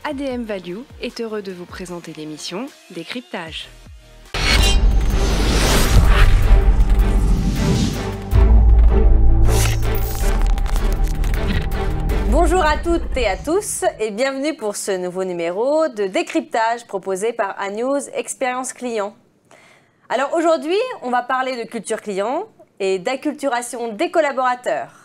ADM Value est heureux de vous présenter l'émission Décryptage. Bonjour à toutes et à tous et bienvenue pour ce nouveau numéro de Décryptage proposé par ANews Expérience Client. Alors aujourd'hui, on va parler de culture client et d'acculturation des collaborateurs.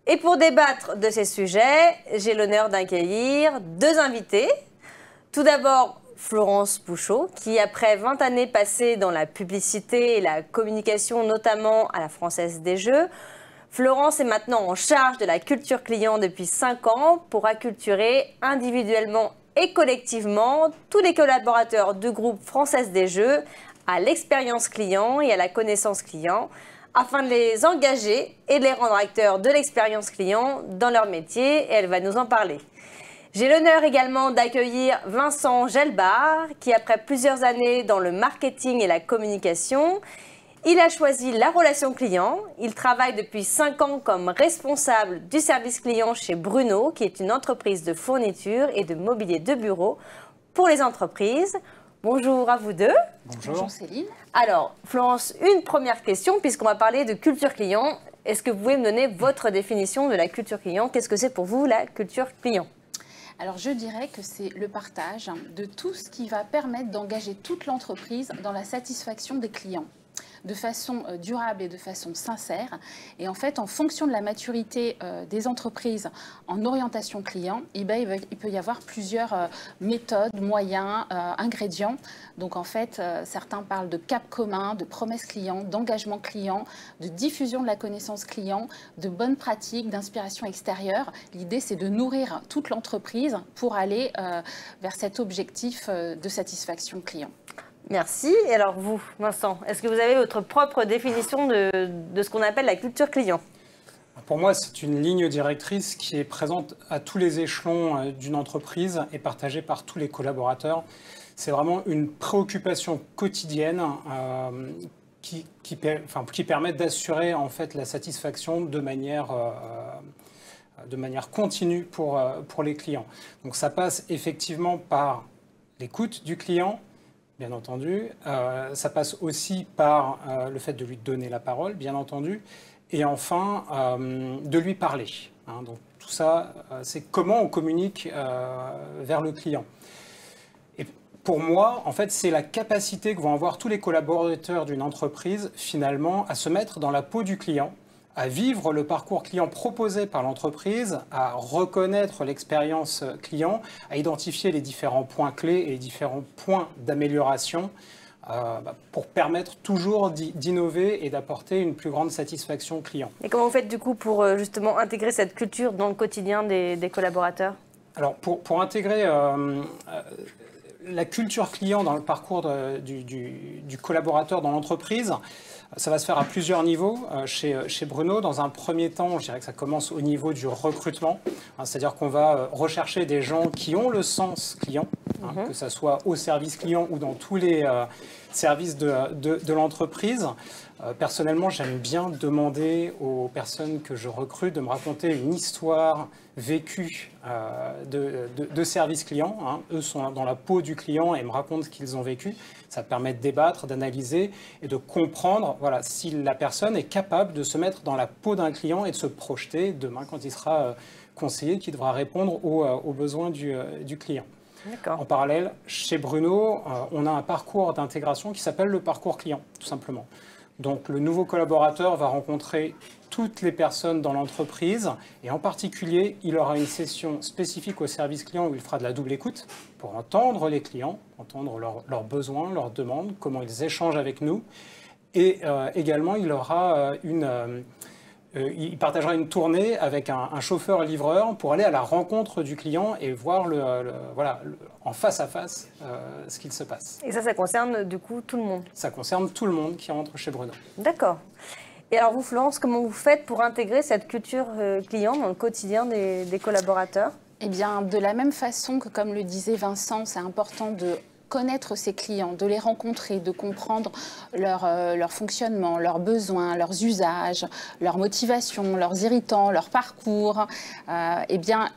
Et pour débattre de ces sujets, j'ai l'honneur d'accueillir deux invités. Tout d'abord, Florence Pouchot, qui après 20 années passées dans la publicité et la communication, notamment à la Française des Jeux, Florence est maintenant en charge de la culture client depuis 5 ans pour acculturer individuellement et collectivement tous les collaborateurs du groupe Française des Jeux à l'expérience client et à la connaissance client, afin de les engager et de les rendre acteurs de l'expérience client dans leur métier, et elle va nous en parler. J'ai l'honneur également d'accueillir Vincent Gelbar, qui après plusieurs années dans le marketing et la communication, il a choisi la relation client. Il travaille depuis 5 ans comme responsable du service client chez Bruno, qui est une entreprise de fourniture et de mobilier de bureau pour les entreprises. Bonjour à vous deux. Bonjour. Bonjour Céline. Alors, Florence, une première question, puisqu'on va parler de culture client. Est-ce que vous pouvez me donner votre définition de la culture client? Qu'est-ce que c'est pour vous la culture client? Alors je dirais que c'est le partage de tout ce qui va permettre d'engager toute l'entreprise dans la satisfaction des clients, de façon durable et de façon sincère. Et en fait, en fonction de la maturité des entreprises en orientation client, il peut y avoir plusieurs méthodes, moyens, ingrédients. Donc en fait, certains parlent de cap commun, de promesse client, d'engagement client, de diffusion de la connaissance client, de bonnes pratiques, d'inspiration extérieure. L'idée, c'est de nourrir toute l'entreprise pour aller vers cet objectif de satisfaction client. Merci. Et alors vous, Vincent, est-ce que vous avez votre propre définition de ce qu'on appelle la culture client? Pour moi, c'est une ligne directrice qui est présente à tous les échelons d'une entreprise et partagée par tous les collaborateurs. C'est vraiment une préoccupation quotidienne qui permet d'assurer en fait la satisfaction de manière continue pour les clients. Donc ça passe effectivement par l'écoute du client, bien entendu. Ça passe aussi par le fait de lui donner la parole, bien entendu. Et enfin, de lui parler. Donc tout ça, c'est comment on communique vers le client. Et pour moi, en fait, c'est la capacité que vont avoir tous les collaborateurs d'une entreprise, finalement, à se mettre dans la peau du client, à vivre le parcours client proposé par l'entreprise, à reconnaître l'expérience client, à identifier les différents points clés et les différents points d'amélioration pour permettre toujours d'innover et d'apporter une plus grande satisfaction client. Et comment vous faites du coup pour justement intégrer cette culture dans le quotidien des collaborateurs? Alors pour intégrer la culture client dans le parcours du collaborateur dans l'entreprise, ça va se faire à plusieurs niveaux chez Bruno. Dans un premier temps, je dirais que ça commence au niveau du recrutement. C'est-à-dire qu'on va rechercher des gens qui ont le sens client, que ce soit au service client ou dans tous les services de l'entreprise. Personnellement, j'aime bien demander aux personnes que je recrute de me raconter une histoire vécue de service client. Eux sont dans la peau du client et me racontent ce qu'ils ont vécu. Ça permet de débattre, d'analyser et de comprendre si la personne est capable de se mettre dans la peau d'un client et de se projeter demain quand il sera conseiller qui devra répondre aux besoins du client. En parallèle, chez Bruno, on a un parcours d'intégration qui s'appelle le parcours client, tout simplement. Donc le nouveau collaborateur va rencontrer toutes les personnes dans l'entreprise et en particulier, il aura une session spécifique au service client où il fera de la double écoute pour entendre les clients, entendre leurs besoins, leurs demandes, comment ils échangent avec nous. Et également, il aura il partagera une tournée avec un chauffeur-livreur pour aller à la rencontre du client et voir en face à face ce qu'il se passe. Et ça concerne du coup tout le monde? Ça concerne tout le monde qui rentre chez Bruno. D'accord. Et alors vous, Florence, comment vous faites pour intégrer cette culture client dans le quotidien des collaborateurs? Eh bien, de la même façon que, comme le disait Vincent, c'est important de connaître ses clients, de les rencontrer, de comprendre leur fonctionnement, leurs besoins, leurs usages, leurs motivations, leurs irritants, leur parcours, eh bien,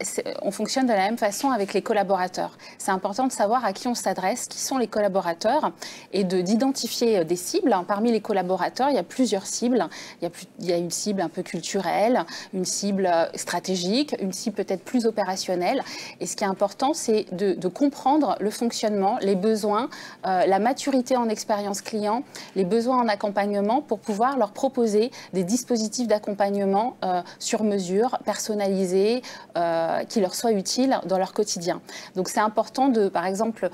on fonctionne de la même façon avec les collaborateurs. C'est important de savoir à qui on s'adresse, qui sont les collaborateurs, et d'identifier des cibles. Parmi les collaborateurs, il y a plusieurs cibles. Il y a une cible un peu culturelle, une cible stratégique, une cible peut-être plus opérationnelle. Et ce qui est important, c'est de comprendre le fonctionnement, les besoins, la maturité en expérience client, les besoins en accompagnement pour pouvoir leur proposer des dispositifs d'accompagnement sur mesure, personnalisés, qui leur soient utiles dans leur quotidien. Donc c'est important de, par exemple,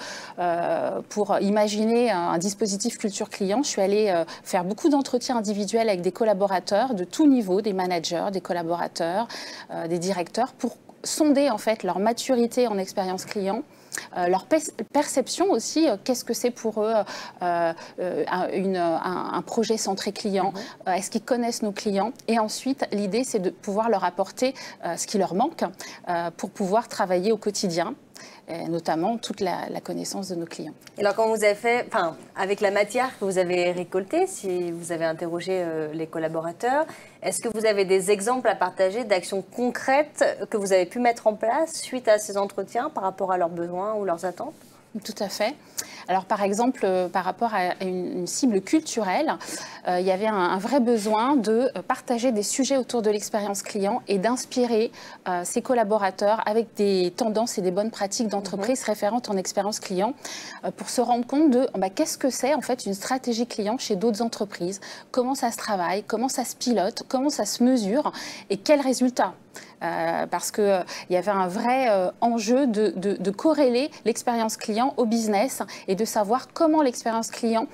pour imaginer un dispositif culture client, je suis allée faire beaucoup d'entretiens individuels avec des collaborateurs de tout niveau, des managers, des collaborateurs, des directeurs, pour sonder en fait leur maturité en expérience client, leur perception aussi, qu'est-ce que c'est pour eux un projet centré client, est-ce qu'ils connaissent nos clients, et ensuite l'idée c'est de pouvoir leur apporter ce qui leur manque pour pouvoir travailler au quotidien, notamment toute la connaissance de nos clients. Et alors, quand vous avez fait, avec la matière que vous avez récoltée, si vous avez interrogé les collaborateurs, est-ce que vous avez des exemples à partager d'actions concrètes que vous avez pu mettre en place suite à ces entretiens par rapport à leurs besoins ou leurs attentes? Tout à fait. Alors, par exemple, par rapport à une cible culturelle, il y avait un vrai besoin de partager des sujets autour de l'expérience client et d'inspirer ses collaborateurs avec des tendances et des bonnes pratiques d'entreprise référentes en expérience client pour se rendre compte de qu'est-ce que c'est en fait une stratégie client chez d'autres entreprises, comment ça se travaille, comment ça se pilote, comment ça se mesure et quels résultats. Parce qu'il y avait un vrai enjeu de corréler l'expérience client au business et de savoir comment l'expérience client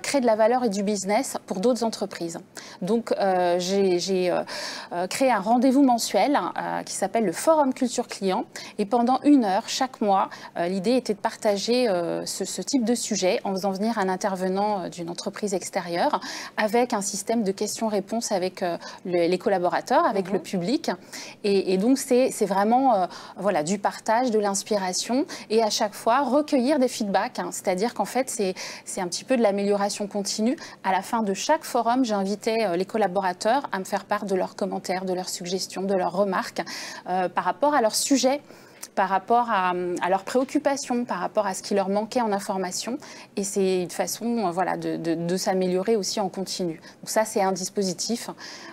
crée de la valeur et du business pour d'autres entreprises. Donc j'ai créé un rendez-vous mensuel qui s'appelle le Forum Culture Client, et pendant 1 heure chaque mois, l'idée était de partager ce type de sujet en faisant venir un intervenant d'une entreprise extérieure avec un système de questions-réponses avec les collaborateurs, avec le public. Et donc, c'est vraiment voilà, du partage, de l'inspiration, et à chaque fois, recueillir des feedbacks. C'est-à-dire qu'en fait, c'est un petit peu de l'amélioration continue. À la fin de chaque forum, j'invitais les collaborateurs à me faire part de leurs commentaires, de leurs suggestions, de leurs remarques par rapport à leur sujet, par rapport à leurs préoccupations, par rapport à ce qui leur manquait en information. Et c'est une façon voilà, de s'améliorer aussi en continu. Donc ça, c'est un dispositif.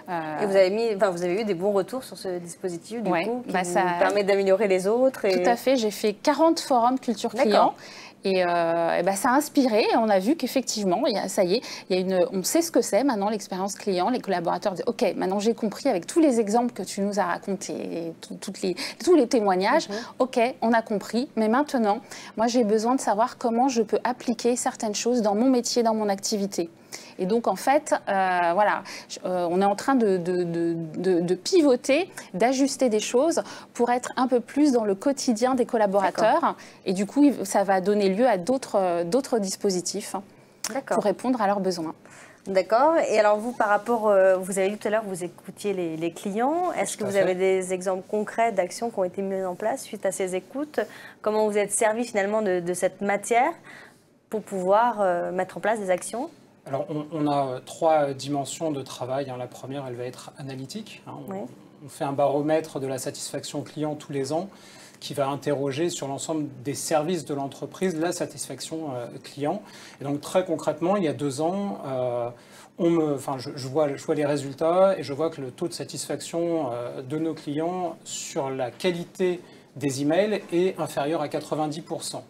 Et vous avez eu des bons retours sur ce dispositif, du coup, qui ça permet d'améliorer les autres. Tout à fait. J'ai fait 40 forums culture client. Et ça a inspiré, et on a vu qu'effectivement, ça y est, on sait ce que c'est maintenant l'expérience client. Les collaborateurs disent ok, maintenant j'ai compris avec tous les exemples que tu nous as racontés, tous les témoignages, ok, on a compris, mais maintenant, moi j'ai besoin de savoir comment je peux appliquer certaines choses dans mon métier, dans mon activité. Et donc, en fait, voilà, on est en train de pivoter, d'ajuster des choses pour être un peu plus dans le quotidien des collaborateurs. Et du coup, ça va donner lieu à d'autres dispositifs pour répondre à leurs besoins. D'accord. Et alors, vous, par rapport, vous avez dit tout à l'heure, vous écoutiez les clients. Est-ce que vous avez des exemples concrets d'actions qui ont été mises en place suite à ces écoutes? Comment vous êtes servi finalement de cette matière pour pouvoir mettre en place des actions? Alors, on a 3 dimensions de travail. La première, elle va être analytique. On fait un baromètre de la satisfaction client tous les ans qui va interroger sur l'ensemble des services de l'entreprise la satisfaction client. Et donc, très concrètement, il y a 2 ans, je vois les résultats et je vois que le taux de satisfaction de nos clients sur la qualité des emails est inférieur à 90%.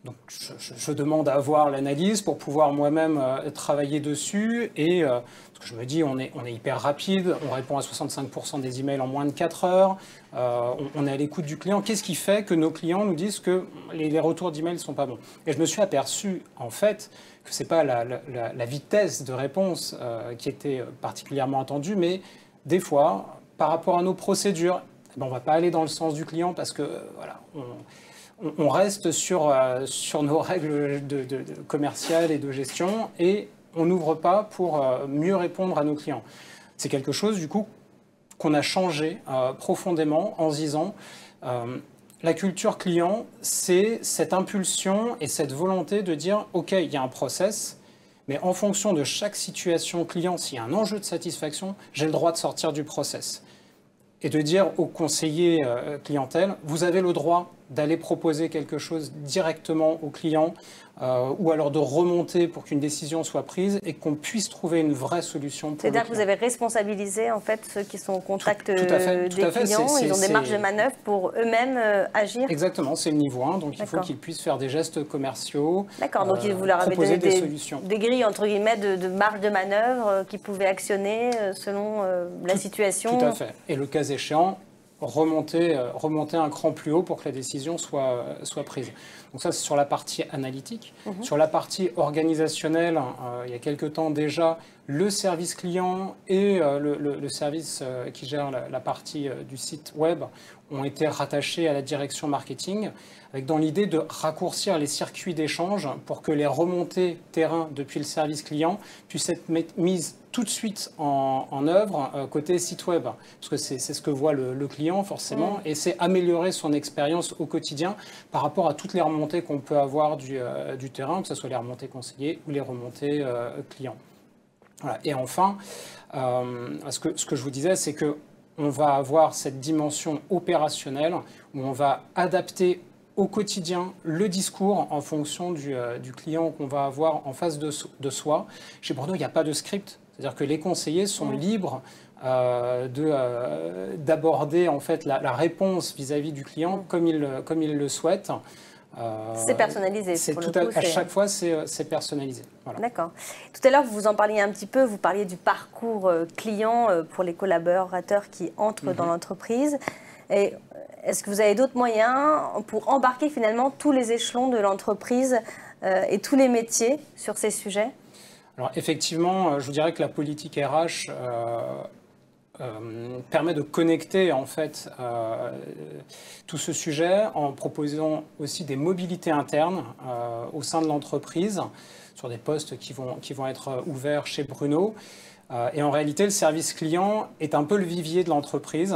Donc, je demande à avoir l'analyse pour pouvoir moi-même travailler dessus. Et parce que je me dis, on est hyper rapide, on répond à 65% des emails en moins de 4 heures, on est à l'écoute du client. Qu'est-ce qui fait que nos clients nous disent que les retours d'emails ne sont pas bons? Et je me suis aperçu, en fait, que ce n'est pas la vitesse de réponse qui était particulièrement attendue, mais des fois, par rapport à nos procédures, on ne va pas aller dans le sens du client parce que, voilà, on reste sur nos règles commerciales et de gestion et on n'ouvre pas pour mieux répondre à nos clients. C'est quelque chose, du coup, qu'on a changé profondément en se disant La culture client, c'est cette impulsion et cette volonté de dire « Ok, il y a un process, mais en fonction de chaque situation client, s'il y a un enjeu de satisfaction, j'ai le droit de sortir du process. » Et de dire au conseiller clientèle, vous avez le droit d'aller proposer quelque chose directement au client ou alors de remonter pour qu'une décision soit prise et qu'on puisse trouver une vraie solution pour le client. C'est-à-dire que vous avez responsabilisé en fait ceux qui sont au contact des clients, ils ont des marges de manœuvre pour eux-mêmes agir. Exactement, c'est le niveau 1, donc il faut qu'ils puissent faire des gestes commerciaux, d'accord, donc vous leur avez proposer donné des solutions. Des grilles entre guillemets de marge de manœuvre qu'ils pouvaient actionner selon la situation. Tout à fait, et le cas échéant, remonter un cran plus haut pour que la décision soit prise. Donc ça, c'est sur la partie analytique. Sur la partie organisationnelle, il y a quelque temps déjà, le service client et le service qui gère la partie du site web ont été rattachés à la direction marketing, avec dans l'idée de raccourcir les circuits d'échange pour que les remontées terrain depuis le service client puissent être mises tout de suite en œuvre côté site web. Parce que c'est ce que voit le client forcément, et c'est améliorer son expérience au quotidien par rapport à toutes les remontées qu'on peut avoir du terrain, que ce soit les remontées conseillées ou les remontées clients. Voilà. Et enfin, ce que je vous disais, c'est qu'on va avoir cette dimension opérationnelle où on va adapter au quotidien le discours en fonction du client qu'on va avoir en face de soi. Chez Bruno, il n'y a pas de script. C'est-à-dire que les conseillers sont libres d'aborder en fait la réponse vis-à-vis du client comme ils le souhaitent. C'est personnalisé. À chaque fois, c'est personnalisé. Voilà. D'accord. Tout à l'heure, vous en parliez un petit peu, vous parliez du parcours client pour les collaborateurs qui entrent dans l'entreprise. Et est-ce que vous avez d'autres moyens pour embarquer finalement tous les échelons de l'entreprise et tous les métiers sur ces sujets ? Alors effectivement, je vous dirais que la politique RH permet de connecter en fait tout ce sujet en proposant aussi des mobilités internes au sein de l'entreprise sur des postes qui vont être ouverts chez Bruno. Et en réalité, le service client est un peu le vivier de l'entreprise.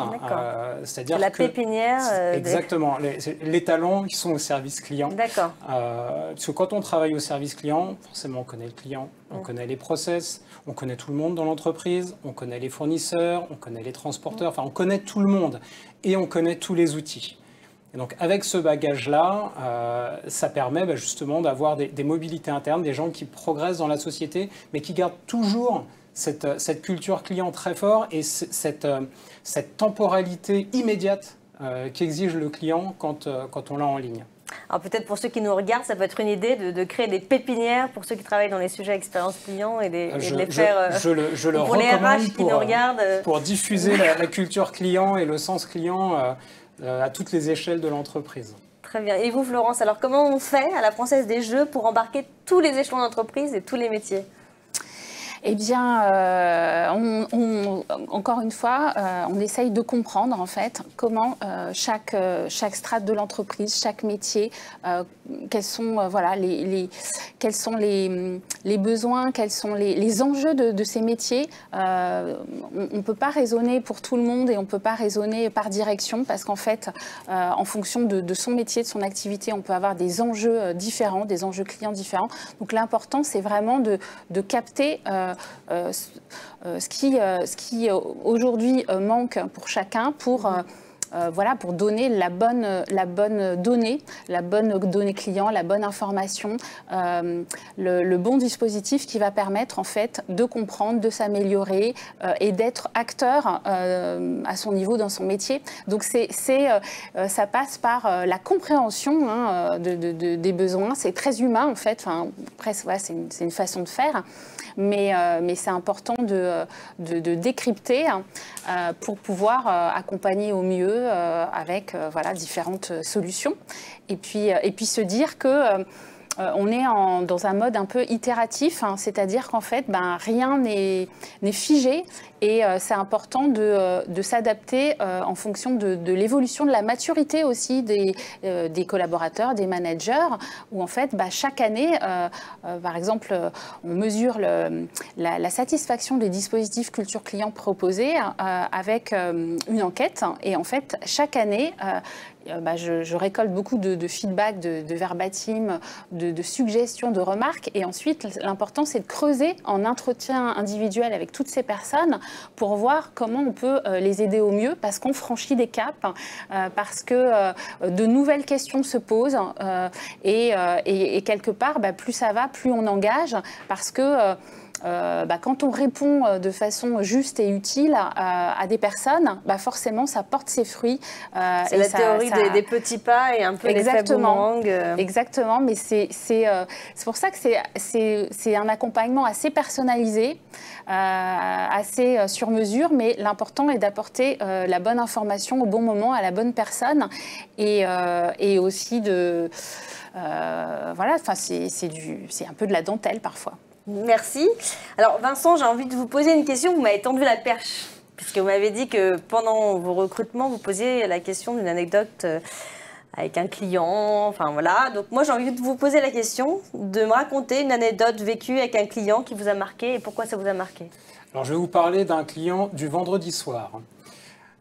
C'est-à-dire la pépinière. Exactement. Les talents qui sont au service client. D'accord. Parce que quand on travaille au service client, forcément, on connaît le client, on connaît les process, on connaît tout le monde dans l'entreprise, on connaît les fournisseurs, on connaît les transporteurs, enfin, on connaît tout le monde et on connaît tous les outils. Et donc, avec ce bagage-là, ça permet justement d'avoir des mobilités internes, des gens qui progressent dans la société, mais qui gardent toujours cette culture client très fort et cette temporalité immédiate qu'exige le client quand on l'a en ligne. Alors peut-être pour ceux qui nous regardent, ça peut être une idée de créer des pépinières pour ceux qui travaillent dans les sujets expérience client et de les faire je le pour les RH qui nous regardent. Pour diffuser la culture client et le sens client à toutes les échelles de l'entreprise. Très bien. Et vous, Florence, alors comment on fait à la Française des Jeux pour embarquer tous les échelons d'entreprise et tous les métiers ? Eh bien, encore une fois, on essaye de comprendre en fait comment chaque strate de l'entreprise, chaque métier, quels sont quels sont les besoins, quels sont les enjeux de ces métiers. On ne peut pas raisonner pour tout le monde et on ne peut pas raisonner par direction parce qu'en fait, en fonction de son métier, de son activité, on peut avoir des enjeux différents, des enjeux clients différents. Donc l'important, c'est vraiment de capter ce qui aujourd'hui manque pour chacun pour donner la bonne donnée client, la bonne information, le bon dispositif qui va permettre en fait de comprendre, de s'améliorer et d'être acteur à son niveau dans son métier. Donc ça passe par la compréhension des besoins. C'est très humain en fait. Enfin, presque, c'est une façon de faire. Mais c'est important de décrypter pour pouvoir accompagner au mieux avec différentes solutions. Et puis se dire que on est dans un mode un peu itératif, c'est-à-dire qu'en fait, rien n'est figé et c'est important de s'adapter en fonction de l'évolution de la maturité aussi des collaborateurs, des managers, où en fait, chaque année, par exemple, on mesure la satisfaction des dispositifs culture client proposés avec une enquête et en fait, chaque année, je récolte beaucoup de feedback, de verbatim, de suggestions, de remarques. Et ensuite, l'important, c'est de creuser en entretien individuel avec toutes ces personnes pour voir comment on peut les aider au mieux, parce qu'on franchit des caps, parce que de nouvelles questions se posent. Et quelque part, plus ça va, plus on engage, parce que quand on répond de façon juste et utile à des personnes, forcément, ça porte ses fruits. C'est la théorie des petits pas et un peu l'effet boomerang. Exactement, mais c'est pour ça que c'est un accompagnement assez personnalisé, assez sur mesure, mais l'important est d'apporter la bonne information au bon moment à la bonne personne et aussi de... voilà, c'est un peu de la dentelle parfois. Merci. Alors Vincent, j'ai envie de vous poser une question. Vous m'avez tendu la perche, puisque vous m'avez dit que pendant vos recrutements, vous posiez la question d'une anecdote avec un client. Enfin voilà. Donc moi, j'ai envie de vous poser la question de me raconter une anecdote vécue avec un client qui vous a marqué et pourquoi ça vous a marqué. Alors je vais vous parler d'un client du vendredi soir.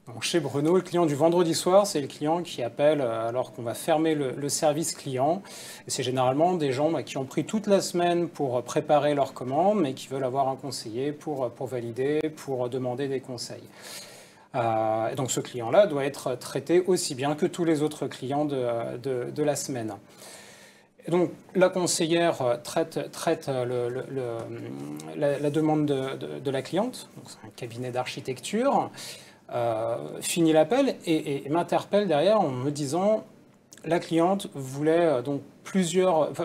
Donc, chez Bruno, le client du vendredi soir, c'est le client qui appelle alors qu'on va fermer le service client. Et c'est généralement des gens qui ont pris toute la semaine pour préparer leur commande, mais qui veulent avoir un conseiller pour valider, pour demander des conseils. Et donc ce client-là doit être traité aussi bien que tous les autres clients de la semaine. Et donc la conseillère traite la demande de la cliente. C'est un cabinet d'architecture. Finit l'appel et m'interpelle derrière en me disant la cliente voulait donc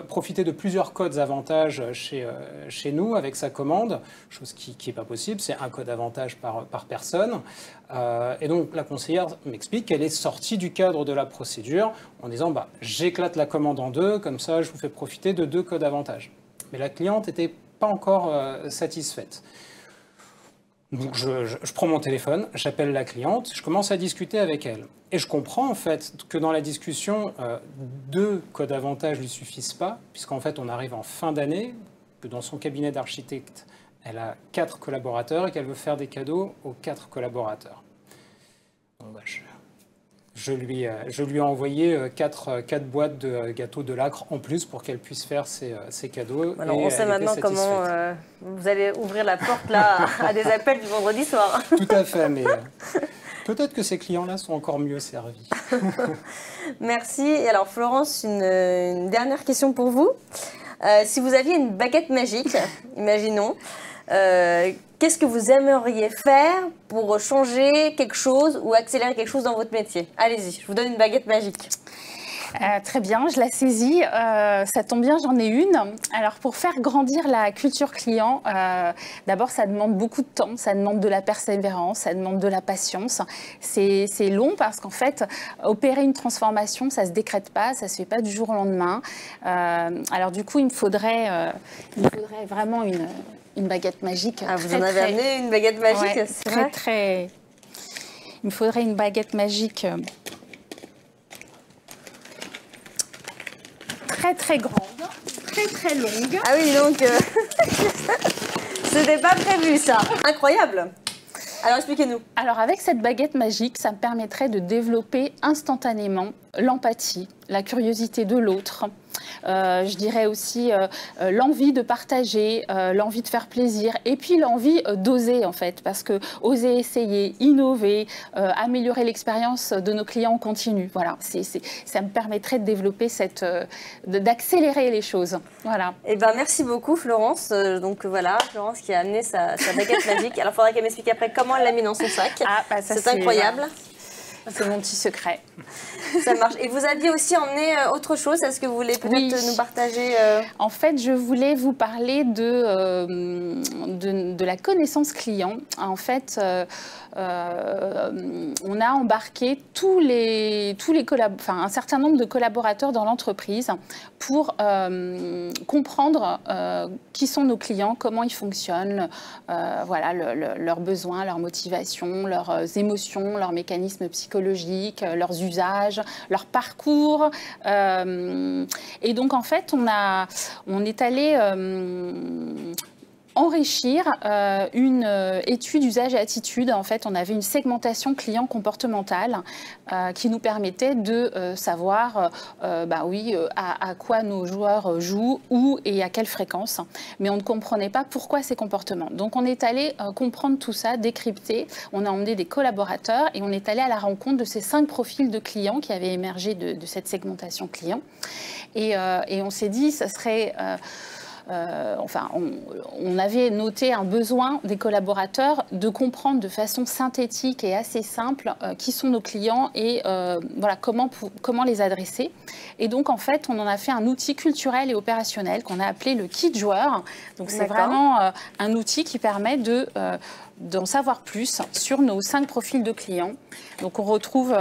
profiter de plusieurs codes avantages chez nous avec sa commande, chose qui n'est pas possible, c'est un code avantage par personne. Et donc la conseillère m'explique qu'elle est sortie du cadre de la procédure en disant j'éclate la commande en deux, comme ça je vous fais profiter de 2 codes avantages. Mais la cliente n'était pas encore satisfaite. Donc je prends mon téléphone, j'appelle la cliente, je commence à discuter avec elle. Et je comprends en fait que dans la discussion, 2 codes avantages ne lui suffisent pas, puisqu'en fait on arrive en fin d'année, que dans son cabinet d'architecte, elle a 4 collaborateurs et qu'elle veut faire des cadeaux aux 4 collaborateurs. Donc, je lui ai envoyé 4 boîtes de gâteaux de Lacre en plus pour qu'elle puisse faire ses cadeaux. Alors on sait maintenant comment vous allez ouvrir la porte là à des appels du vendredi soir. Tout à fait, mais peut-être que ces clients-là sont encore mieux servis. Merci. Et alors Florence, une dernière question pour vous. Si vous aviez une baguette magique, imaginons, qu'est-ce que vous aimeriez faire pour changer quelque chose ou accélérer quelque chose dans votre métier? Allez-y, je vous donne une baguette magique. Très bien, je la saisis. Ça tombe bien, j'en ai une. Alors, pour faire grandir la culture client, d'abord, ça demande beaucoup de temps, ça demande de la persévérance, ça demande de la patience. C'est long parce qu'en fait, opérer une transformation, ça ne se décrète pas, ça ne se fait pas du jour au lendemain. Alors, du coup, il me faudrait vraiment une baguette magique. Ah, vous en avez amené une baguette magique, ouais, c'est vrai. Il me faudrait une baguette magique très grande, très longue. Ah oui, donc c'était pas prévu ça. Incroyable. Alors expliquez-nous. Alors avec cette baguette magique, ça me permettrait de développer instantanément l'empathie, la curiosité de l'autre. Je dirais aussi l'envie de partager, l'envie de faire plaisir et puis l'envie d'oser en fait, parce que oser essayer, innover, améliorer l'expérience de nos clients en continu. Voilà, ça me permettrait de développer d'accélérer les choses. Voilà. Eh ben merci beaucoup Florence. Donc voilà, Florence qui a amené sa baguette magique. Alors il faudra qu'elle m'explique après comment elle l'a mis dans son sac. C'est incroyable. C'est mon petit secret. Ça marche. Et vous aviez aussi emmené autre chose. Est-ce que vous voulez peut-être nous partager En fait, je voulais vous parler de la connaissance client. En fait, on a embarqué un certain nombre de collaborateurs dans l'entreprise pour comprendre qui sont nos clients, comment ils fonctionnent, voilà, leurs besoins, leurs motivations, leurs émotions, leurs mécanismes psychologiques, leurs usages, leur parcours. Et donc, en fait, on est allé enrichir une étude usage et attitude. En fait, on avait une segmentation client comportementale qui nous permettait de savoir à quoi nos joueurs jouent, où et à quelle fréquence. Mais on ne comprenait pas pourquoi ces comportements. Donc on est allé comprendre tout ça, décrypter. On a emmené des collaborateurs et on est allé à la rencontre de ces 5 profils de clients qui avaient émergé de cette segmentation client. Et on s'est dit, ça serait... on avait noté un besoin des collaborateurs de comprendre de façon synthétique et assez simple qui sont nos clients et comment les adresser. Et donc, en fait, on en a fait un outil culturel et opérationnel qu'on a appelé le kit joueur. Donc, c'est vraiment un outil qui permet d'en savoir plus sur nos 5 profils de clients. Donc, on retrouve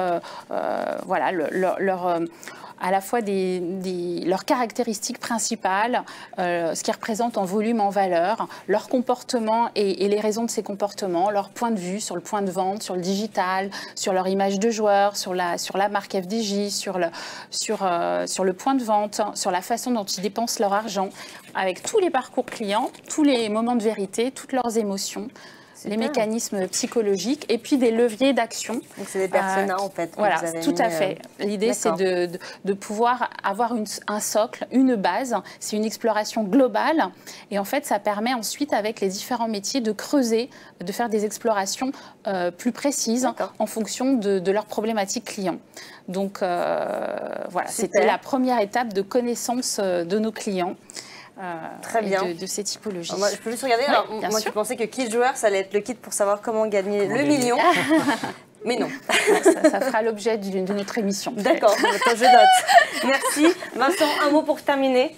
à la fois leurs caractéristiques principales, ce qu'ils représentent en volume, en valeur, leur comportement et les raisons de ces comportements, leur point de vue sur le point de vente, sur le digital, sur leur image de joueur, sur la marque FDJ, sur le point de vente, sur la façon dont ils dépensent leur argent, avec tous les parcours clients, tous les moments de vérité, toutes leurs émotions. Les mécanismes psychologiques et puis des leviers d'action. Donc c'est des personas en fait. Voilà, tout à fait. L'idée c'est de pouvoir avoir un socle, une base. C'est une exploration globale et en fait ça permet ensuite avec les différents métiers de creuser, de faire des explorations plus précises en fonction de leurs problématiques clients. Donc voilà, c'était la première étape de connaissance de nos clients. Très bien. De ces typologies. Alors, moi, je peux juste regarder. Alors, moi, je pensais que kit joueur, ça allait être le kit pour savoir comment gagner le million. Mais non. Ça fera l'objet de notre émission. D'accord, je note. Merci. Vincent, un mot pour terminer.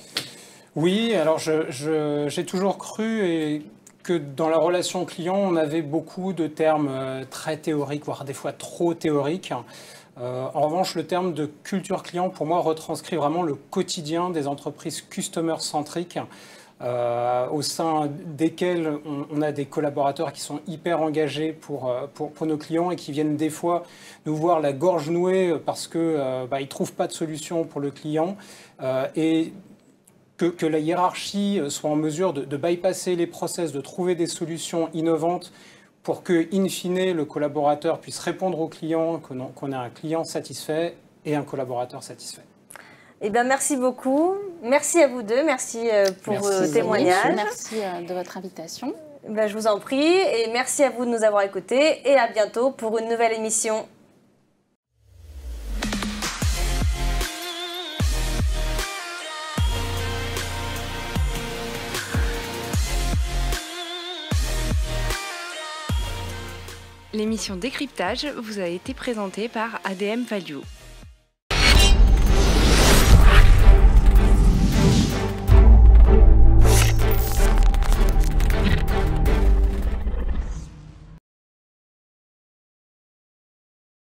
Oui, alors j'ai toujours cru que dans la relation client, on avait beaucoup de termes très théoriques, voire des fois trop théoriques. En revanche, le terme de culture client, pour moi, retranscrit vraiment le quotidien des entreprises customer-centriques, au sein desquelles on a des collaborateurs qui sont hyper engagés pour nos clients et qui viennent des fois nous voir la gorge nouée parce qu'ils ne trouvent pas de solution pour le client. Et que la hiérarchie soit en mesure de bypasser les process, de trouver des solutions innovantes pour que, in fine, le collaborateur puisse répondre au client, qu'on ait un client satisfait et un collaborateur satisfait. Eh bien, merci beaucoup. Merci à vous deux. Merci pour vos témoignages. Merci de votre invitation. Ben, je vous en prie. Et merci à vous de nous avoir écoutés. Et à bientôt pour une nouvelle émission. L'émission Décryptage vous a été présentée par ADM Value.